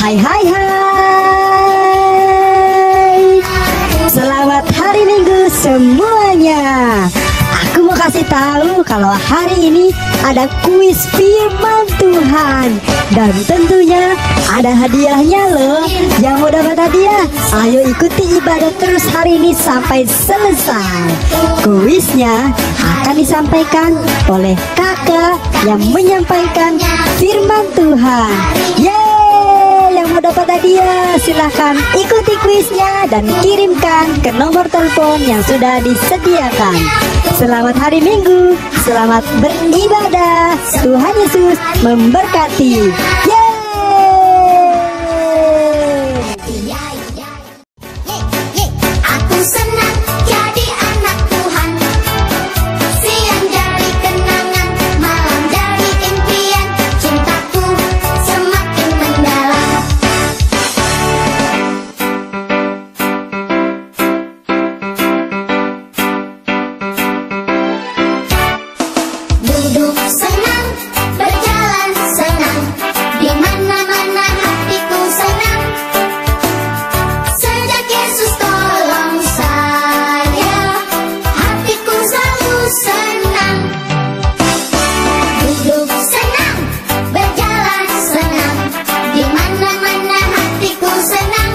Hai hai hai. Selamat hari Minggu semuanya. Aku mau kasih tahu kalau hari ini ada kuis firman Tuhan. Dan tentunya ada hadiahnya loh. Yang mau dapat hadiah, ayo ikuti ibadah terus hari ini sampai selesai. Kuisnya akan disampaikan oleh kakak yang menyampaikan firman Tuhan. Yeay, yang mau dapat hadiah silahkan ikuti kuisnya dan kirimkan ke nomor telepon yang sudah disediakan. Selamat hari Minggu, selamat beribadah. Tuhan Yesus memberkati. Yeay. Aku senang jadi anak Tuhan. Siang jadi kenangan, malam jadi impian. Cintaku semakin mendalam. Duduk senang, berjalan senang, di mana-mana hatiku senang. Sejak Yesus tolong saya, hatiku selalu senang. Duduk senang, berjalan senang, di mana-mana hatiku senang.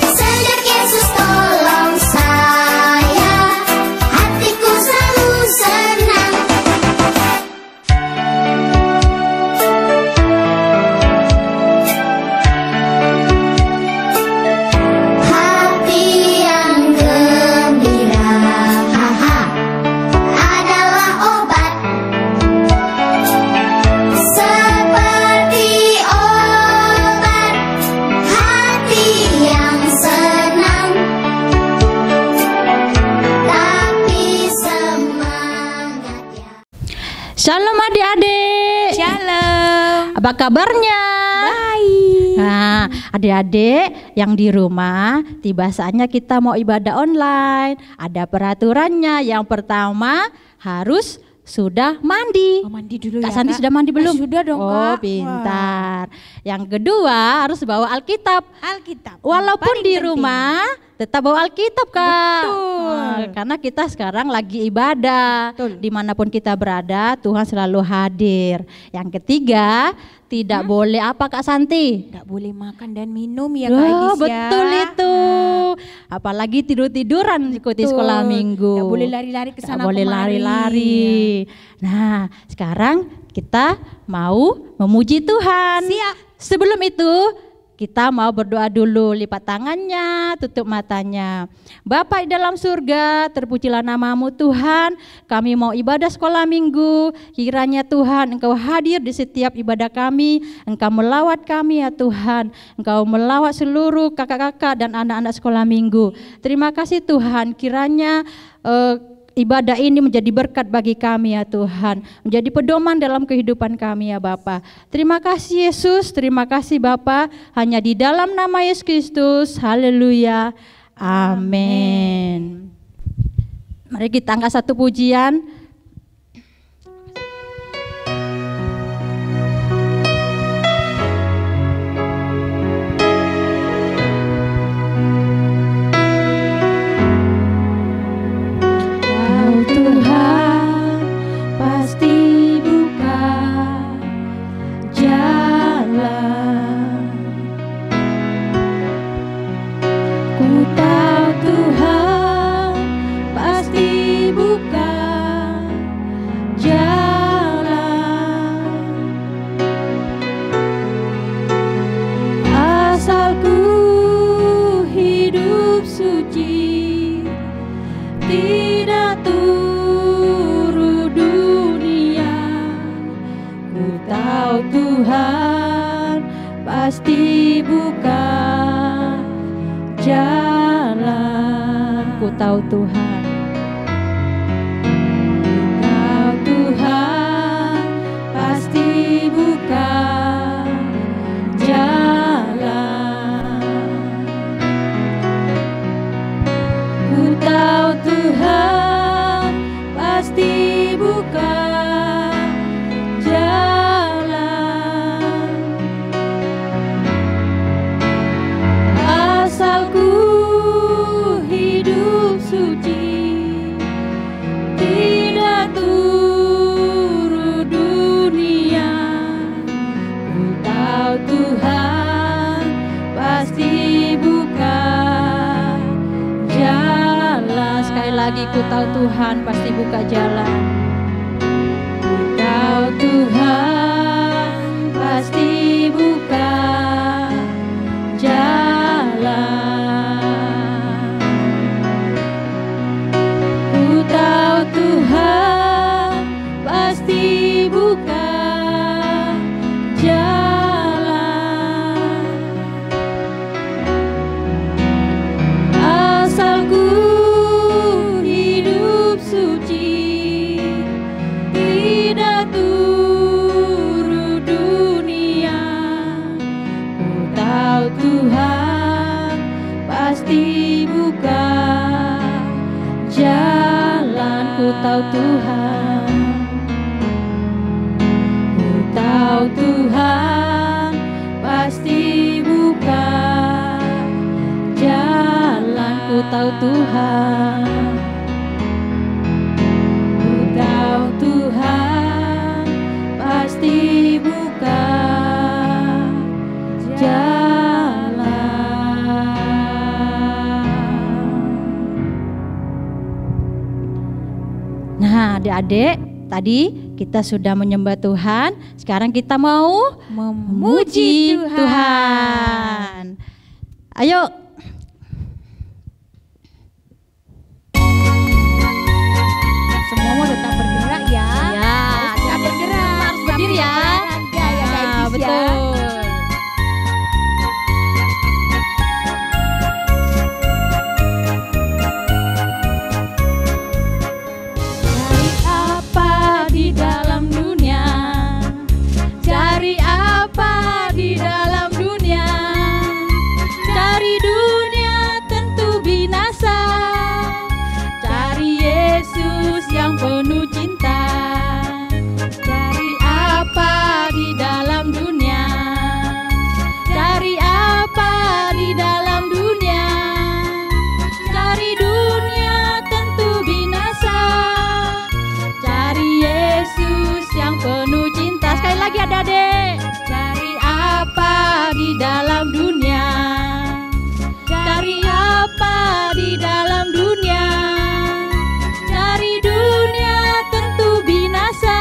Sejak Yesus tolong saya, hatiku selalu senang. Hati yang gembira, haha, adalah obat. Seperti obat, hati yang senang, tapi semangat ya. Shalom adik-adik. Shalom. Apa kabarnya? Baik. Nah, adik-adik yang di rumah, tiba saatnya kita mau ibadah online. Ada peraturannya. Yang pertama harus sudah mandi. Oh, mandi dulu Kak ya, Santi Kak? sudah mandi belum? Sudah dong, Oh, Kak. pintar. Yang kedua harus bawa Alkitab. Alkitab. Walaupun Paling di penting. rumah tetap bawa Alkitab, Kak. Betul. Karena kita sekarang lagi ibadah. Betul. Dimanapun kita berada, Tuhan selalu hadir. Yang ketiga, tidak boleh apa, Kak Santi? Nggak boleh makan dan minum ya, Kak Oh, Agis ya. betul itu. Apalagi tidur-tiduran ikuti Betul. sekolah minggu. Nggak boleh lari-lari ke sana Nggak boleh kemari. lari-lari. Nah, sekarang kita mau memuji Tuhan. Siap. Sebelum itu, kita mau berdoa dulu, lipat tangannya, tutup matanya. Bapa di dalam surga, terpujilah namamu Tuhan. Kami mau ibadah sekolah minggu. Kiranya Tuhan Engkau hadir di setiap ibadah kami. Engkau melawat kami ya Tuhan. Engkau melawat seluruh kakak-kakak dan anak-anak sekolah minggu. Terima kasih Tuhan, kiranya ibadah ini menjadi berkat bagi kami ya Tuhan, menjadi pedoman dalam kehidupan kami ya Bapa. Terima kasih Yesus, terima kasih Bapa, hanya di dalam nama Yesus Kristus. Haleluya. Amin. Mari kita angkat satu pujian. Tuhan pasti buka jalan. Ku tahu Tuhan pasti buka jalan. Asal ku hidup suci, tidak turut dunia. Ku tahu Tuhan pasti buka jalan. Ku tahu Tuhan. Ku tahu Tuhan pasti buka jalan. Ku tahu Tuhan pasti buka jalan. lagi, ku tahu Tuhan pasti buka jalan. Ku tahu Tuhan pasti buka jalan. Ku tahu Tuhan pasti buka jalan. Asal ku hidup suci, tidak turut dunia. Ku tahu Tuhan pasti buka jalan. Ku tahu Tuhan, ku tahu Tuhan pasti buka jalan. Ku tahu Tuhan, ku tahu Tuhan pasti buka jalan. Nah, adik-adik, tadi kita sudah menyembah Tuhan. Sekarang kita mau memuji Tuhan. Ayo. Semua mau tetap bergerak ya. Ya, Harus bergerak. harus berdiri ya. Ya, ya, Nah, guys, ya. betul. Cari apa di dalam dunia? Cari apa di dalam dunia? Cari dunia tentu binasa. Cari Yesus yang penuh cinta. Cari apa di dalam dunia? Cari apa di dalam dunia? Cari dunia tentu binasa. Cari Yesus yang penuh cinta. Sekali lagi adik-adik. Cari apa di dalam dunia? Cari apa di dalam dunia? Cari dunia tentu binasa.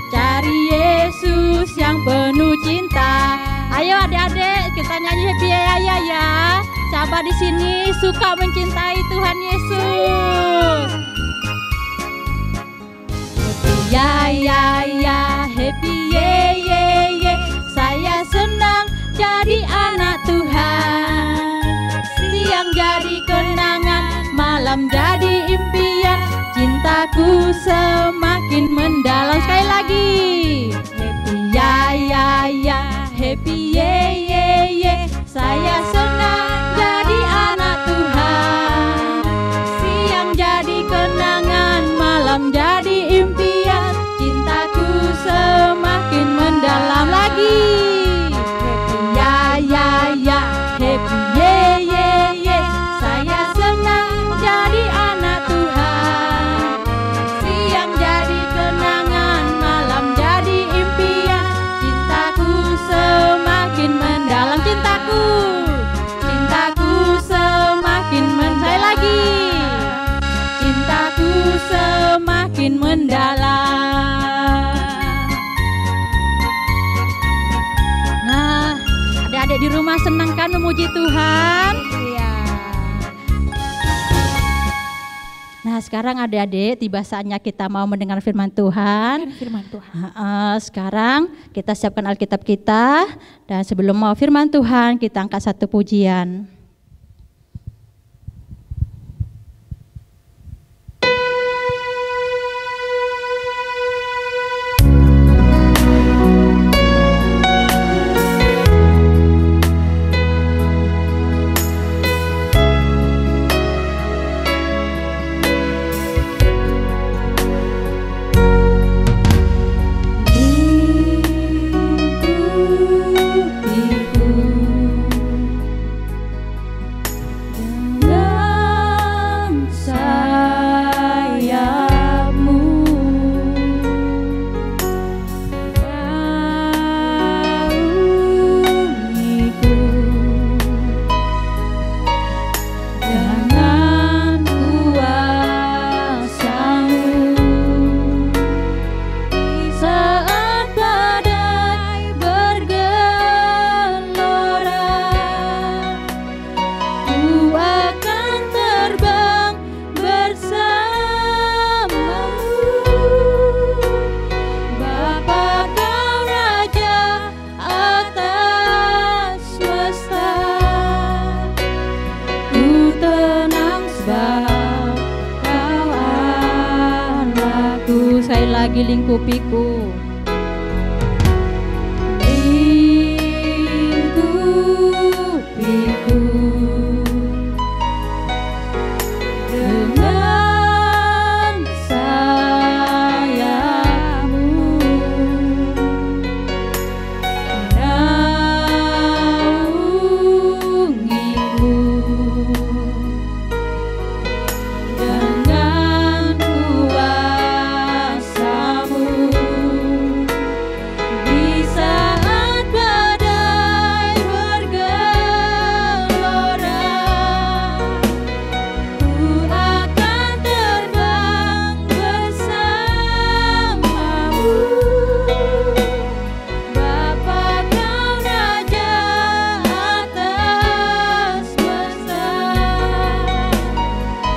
Cari Yesus yang penuh cinta. Ayo adik-adik, kita nyanyi happy ya ya. Siapa di sini suka mencintai Tuhan Yesus? Ya ya ya, happy ye ye ye. Saya senang jadi anak Tuhan. Siang jadi kenangan, malam jadi impian. Cintaku semakin mendalam. Sekali lagi. Happy ya ya ya, happy ye ye ye. Saya senang jadi anak Tuhan. Siang jadi kenangan, malam jadi impian. Cintaku semakin mendalam lagi. Happy ya ya ya, happy ye ye ye. Saya senang jadi anak Tuhan. Siang jadi kenangan, malam jadi impian. Cintaku semakin mendalam. Cintaku, cintaku semakin mendalam. Saya lagi. Cintaku semakin mendalam. Nah, adik-adik di rumah senang kan memuji Tuhan? Iya. Nah, sekarang adik-adik tiba saatnya kita mau mendengar firman Tuhan. Firman Tuhan. Sekarang kita siapkan Alkitab kita. Dan sebelum mau firman Tuhan, kita angkat satu pujian. di lingkupiku. Lingkupiku dengan sayapmu, naungiku dengan kuasa-Mu. Di saat badai bergelora, ku akan terbang bersama-Mu. Bapa, Kau Raja atas semesta,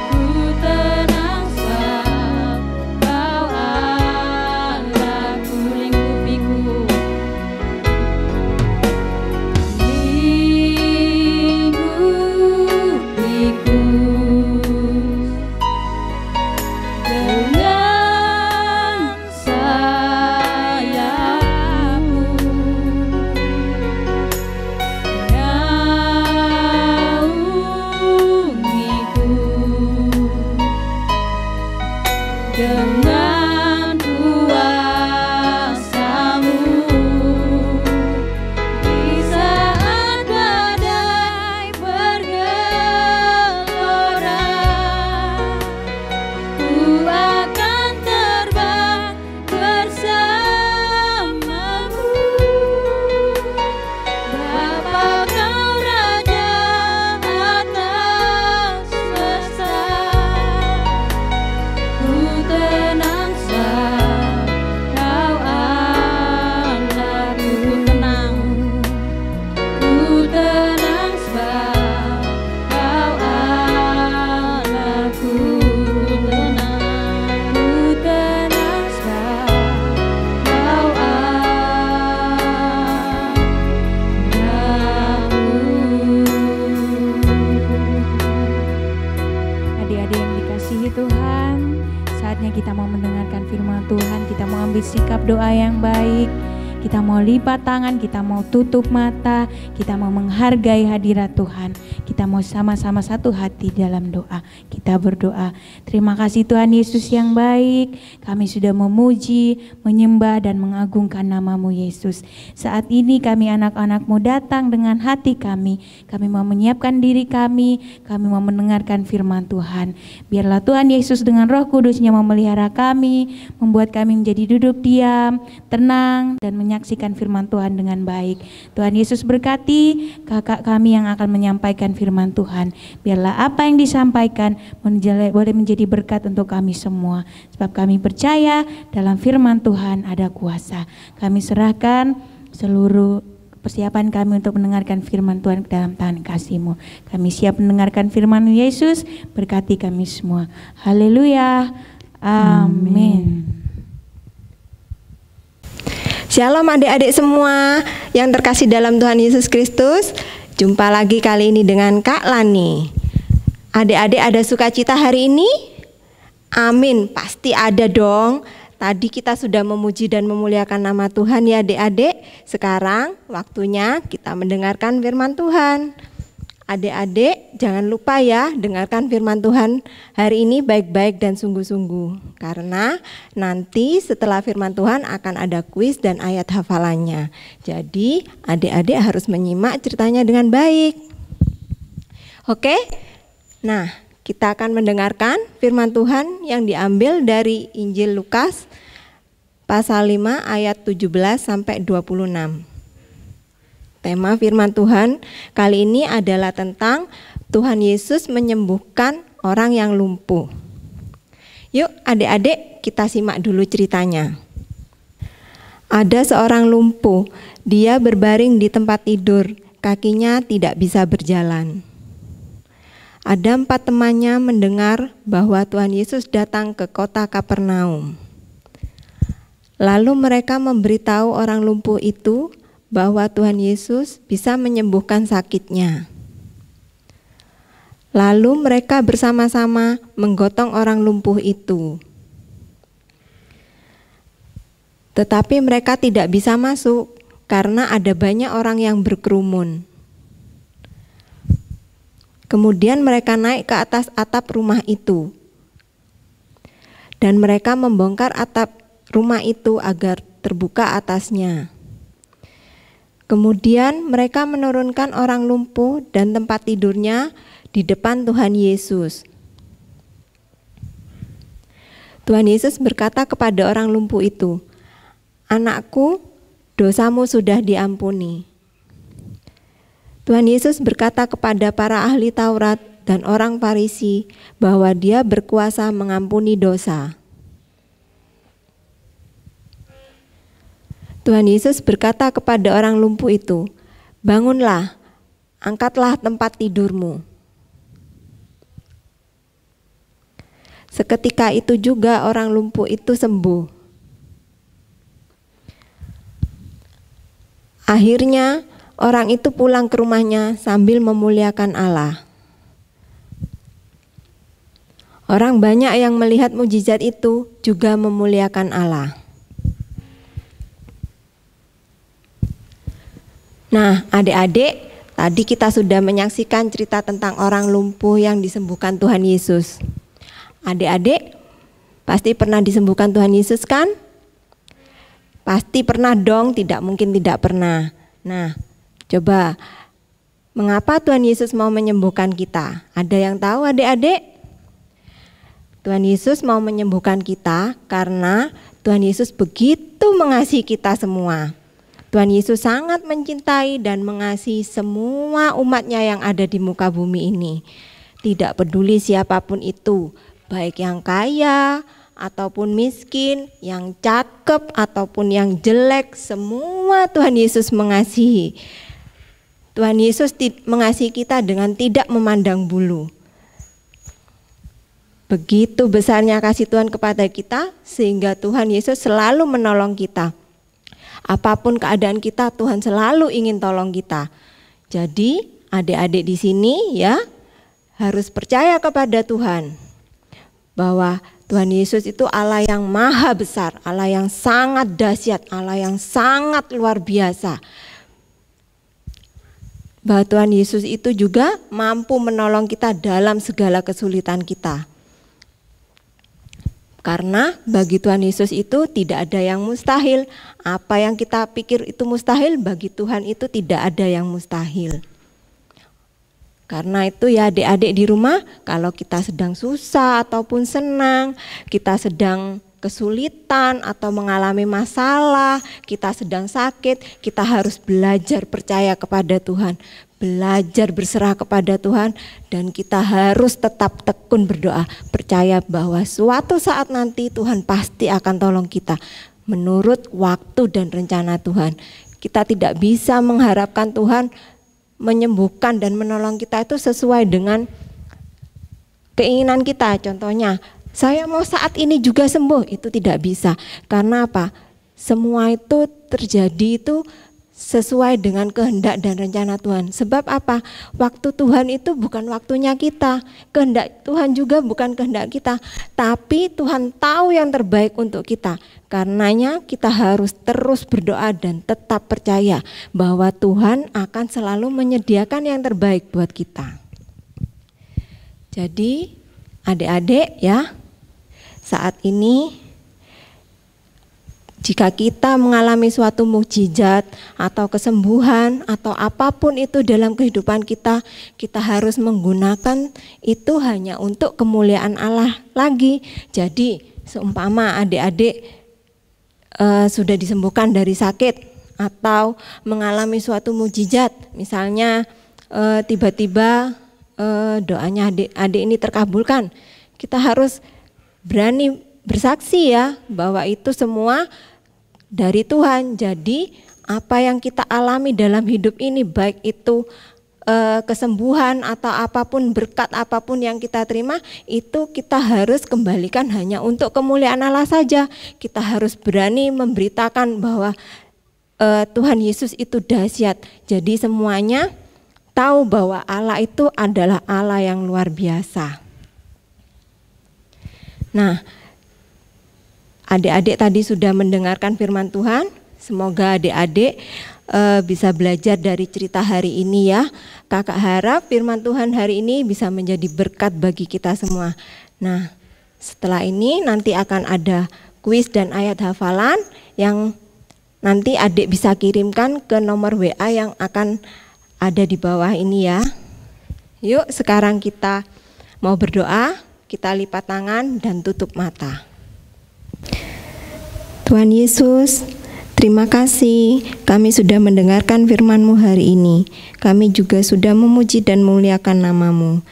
ku tenang sebab Kau Allahku. Lingkupiku, lingkupiku dengan sayapmu, naungiku dengan kuasa-Mu. Di saat badai bergelora, ku akan terbang bersama-Mu. Bapa, Kau Raja atas semesta, ku tenang sebab Kau Allahku. Ku tenang sebab Kau Allahku. Ku tenang sebab Kau Allahku. Adik-adik yang dikasihi Tuhan, saatnya kita mau mendengarkan firman Tuhan. Kita mau ambil sikap doa yang baik. Kita mau lipat tangan, kita mau tutup mata, kita mau menghargai hadirat Tuhan. Kita mau sama-sama satu hati dalam doa. Kita berdoa. Terima kasih Tuhan Yesus yang baik. Kami sudah memuji, menyembah dan mengagungkan nama-Mu Yesus. Saat ini kami anak-anak-Mu datang dengan hati kami. Kami mau menyiapkan diri kami mau mendengarkan firman Tuhan. Biarlah Tuhan Yesus dengan Roh Kudus-Nya memelihara kami, membuat kami menjadi duduk diam, tenang, dan menyaksikan firman Tuhan dengan baik. Tuhan Yesus berkati kakak kami yang akan menyampaikan firman Tuhan. Biarlah apa yang disampaikan boleh menjadi berkat untuk kami semua. Sebab kami percaya dalam firman Tuhan ada kuasa. Kami serahkan seluruh persiapan kami untuk mendengarkan firman Tuhan ke dalam tangan kasih-Mu. Kami siap mendengarkan firman Yesus, berkati kami semua. Haleluya. Amin. Shalom adik-adik semua yang terkasih dalam Tuhan Yesus Kristus. Jumpa lagi kali ini dengan Kak Lani. Adik-adik ada sukacita hari ini? Amin, pasti ada dong. Tadi kita sudah memuji dan memuliakan nama Tuhan ya adik-adik. Sekarang waktunya kita mendengarkan firman Tuhan. Adik-adik jangan lupa ya dengarkan firman Tuhan hari ini baik-baik dan sungguh-sungguh. Karena nanti setelah firman Tuhan akan ada kuis dan ayat hafalannya. Jadi adik-adik harus menyimak ceritanya dengan baik. Oke? Nah, kita akan mendengarkan firman Tuhan yang diambil dari Injil Lukas pasal 5 ayat 17 sampai 26. Tema firman Tuhan kali ini adalah tentang Tuhan Yesus menyembuhkan orang yang lumpuh. Yuk adik-adik kita simak dulu ceritanya. Ada seorang lumpuh, dia berbaring di tempat tidur, kakinya tidak bisa berjalan. Ada 4 temannya mendengar bahwa Tuhan Yesus datang ke kota Kapernaum. Lalu mereka memberitahu orang lumpuh itu bahwa Tuhan Yesus bisa menyembuhkan sakitnya. Lalu mereka bersama-sama menggotong orang lumpuh itu. Tetapi mereka tidak bisa masuk karena ada banyak orang yang berkerumun. Kemudian mereka naik ke atas atap rumah itu. Dan mereka membongkar atap rumah itu agar terbuka atasnya. Kemudian mereka menurunkan orang lumpuh dan tempat tidurnya di depan Tuhan Yesus. Tuhan Yesus berkata kepada orang lumpuh itu, "Anakku, dosamu sudah diampuni." Tuhan Yesus berkata kepada para ahli Taurat dan orang Farisi bahwa Dia berkuasa mengampuni dosa. Tuhan Yesus berkata kepada orang lumpuh itu, "Bangunlah, angkatlah tempat tidurmu." Seketika itu juga orang lumpuh itu sembuh. Akhirnya orang itu pulang ke rumahnya sambil memuliakan Allah. Orang banyak yang melihat mujizat itu juga memuliakan Allah. Nah, adik-adik, tadi kita sudah menyaksikan cerita tentang orang lumpuh yang disembuhkan Tuhan Yesus. Adik-adik, pasti pernah disembuhkan Tuhan Yesus kan? Pasti pernah dong, tidak mungkin tidak pernah. Nah, coba, mengapa Tuhan Yesus mau menyembuhkan kita? Ada yang tahu adik-adik? Tuhan Yesus mau menyembuhkan kita karena Tuhan Yesus begitu mengasihi kita semua. Tuhan Yesus sangat mencintai dan mengasihi semua umatnya yang ada di muka bumi ini. Tidak peduli siapapun itu, baik yang kaya ataupun miskin, yang cakep ataupun yang jelek, semua Tuhan Yesus mengasihi. Tuhan Yesus mengasihi kita dengan tidak memandang bulu. Begitu besarnya kasih Tuhan kepada kita, sehingga Tuhan Yesus selalu menolong kita. Apapun keadaan kita, Tuhan selalu ingin tolong kita. Jadi, adik-adik di sini ya harus percaya kepada Tuhan, bahwa Tuhan Yesus itu Allah yang maha besar, Allah yang sangat dahsyat, Allah yang sangat luar biasa. Bahwa Tuhan Yesus itu juga mampu menolong kita dalam segala kesulitan kita. Karena bagi Tuhan Yesus itu tidak ada yang mustahil. Apa yang kita pikir itu mustahil, bagi Tuhan itu tidak ada yang mustahil. Karena itu ya adik-adik di rumah, kalau kita sedang susah ataupun senang, kita sedang kesulitan atau mengalami masalah, kita sedang sakit, kita harus belajar percaya kepada Tuhan, belajar berserah kepada Tuhan, dan kita harus tetap tekun berdoa, percaya bahwa suatu saat nanti Tuhan pasti akan tolong kita menurut waktu dan rencana Tuhan. Kita tidak bisa mengharapkan Tuhan menyembuhkan dan menolong kita itu sesuai dengan keinginan kita. Contohnya, saya mau saat ini juga sembuh, itu tidak bisa. Karena apa? Semua itu terjadi itu sesuai dengan kehendak dan rencana Tuhan. Sebab apa? Waktu Tuhan itu bukan waktunya kita, kehendak Tuhan juga bukan kehendak kita, tapi Tuhan tahu yang terbaik untuk kita. Karenanya kita harus terus berdoa dan tetap percaya bahwa Tuhan akan selalu menyediakan yang terbaik buat kita. Jadi adik-adik ya, saat ini jika kita mengalami suatu mukjizat atau kesembuhan atau apapun itu dalam kehidupan kita, kita harus menggunakan itu hanya untuk kemuliaan Allah lagi. Jadi seumpama adik-adik sudah disembuhkan dari sakit atau mengalami suatu mukjizat, misalnya tiba-tiba doanya adik-adik ini terkabulkan, kita harus berani bersaksi ya bahwa itu semua dari Tuhan. Jadi apa yang kita alami dalam hidup ini, baik itu kesembuhan atau apapun, berkat apapun yang kita terima, itu kita harus kembalikan hanya untuk kemuliaan Allah saja. Kita harus berani memberitakan bahwa Tuhan Yesus itu dahsyat. Jadi semuanya tahu bahwa Allah itu adalah Allah yang luar biasa. Nah, adik-adik tadi sudah mendengarkan firman Tuhan. Semoga adik-adik bisa belajar dari cerita hari ini ya. Kakak harap firman Tuhan hari ini bisa menjadi berkat bagi kita semua. Nah, setelah ini nanti akan ada kuis dan ayat hafalan yang nanti adik bisa kirimkan ke nomor WA yang akan ada di bawah ini ya. Yuk sekarang kita mau berdoa, kita lipat tangan dan tutup mata. Tuhan Yesus, terima kasih kami sudah mendengarkan firman-Mu hari ini. Kami juga sudah memuji dan memuliakan nama-Mu.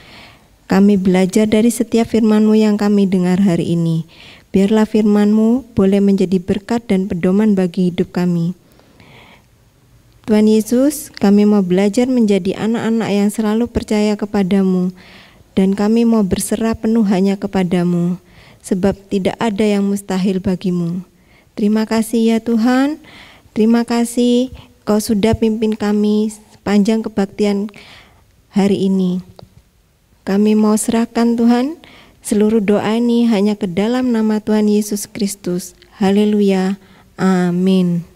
Kami belajar dari setiap firman-Mu yang kami dengar hari ini. Biarlah firman-Mu boleh menjadi berkat dan pedoman bagi hidup kami. Tuhan Yesus, kami mau belajar menjadi anak-anak yang selalu percaya kepadamu, dan kami mau berserah penuh hanya kepadamu, sebab tidak ada yang mustahil bagimu. Terima kasih ya Tuhan, terima kasih Kau sudah pimpin kami sepanjang kebaktian hari ini. Kami mau serahkan Tuhan, seluruh doa ini hanya ke dalam nama Tuhan Yesus Kristus. Haleluya, amin.